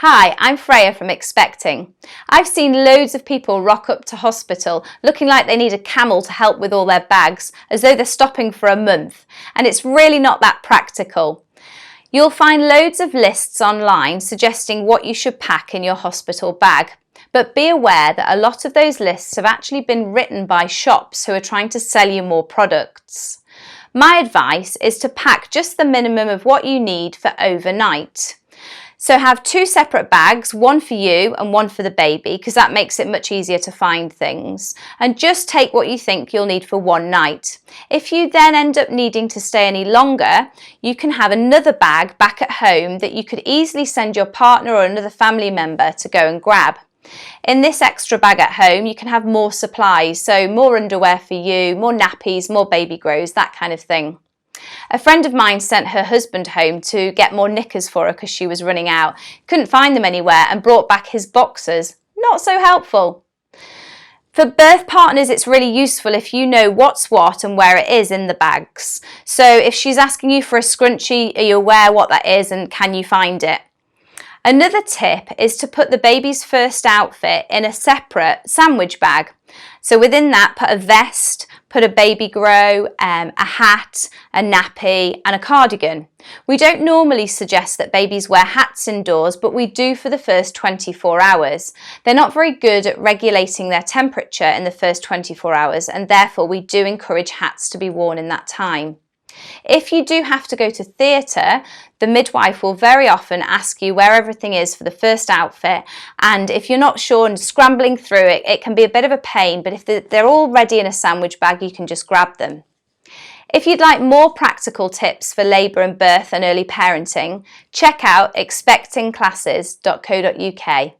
Hi, I'm Freya from Expecting. I've seen loads of people rock up to hospital looking like they need a camel to help with all their bags, as though they're stopping for a month, and it's really not that practical. You'll find loads of lists online suggesting what you should pack in your hospital bag, but be aware that a lot of those lists have actually been written by shops who are trying to sell you more products. My advice is to pack just the minimum of what you need for overnight. So have two separate bags, one for you and one for the baby, because that makes it much easier to find things. And just take what you think you'll need for one night. If you then end up needing to stay any longer, you can have another bag back at home that you could easily send your partner or another family member to go and grab. In this extra bag at home, you can have more supplies, so more underwear for you, more nappies, more baby grows, that kind of thing. A friend of mine sent her husband home to get more knickers for her because she was running out. Couldn't find them anywhere and brought back his boxers. Not so helpful. For birth partners, it's really useful if you know what's what and where it is in the bags. So if she's asking you for a scrunchie, are you aware what that is and can you find it? Another tip is to put the baby's first outfit in a separate sandwich bag. So within that, put a vest, put a baby grow, a hat, a nappy and a cardigan. We don't normally suggest that babies wear hats indoors, but we do for the first 24 hours. They're not very good at regulating their temperature in the first 24 hours, and therefore we do encourage hats to be worn in that time. If you do have to go to theatre, the midwife will very often ask you where everything is for the first outfit, and if you're not sure and scrambling through it, it can be a bit of a pain, but if they're all ready in a sandwich bag, you can just grab them. If you'd like more practical tips for labour and birth and early parenting, check out expectingclasses.co.uk.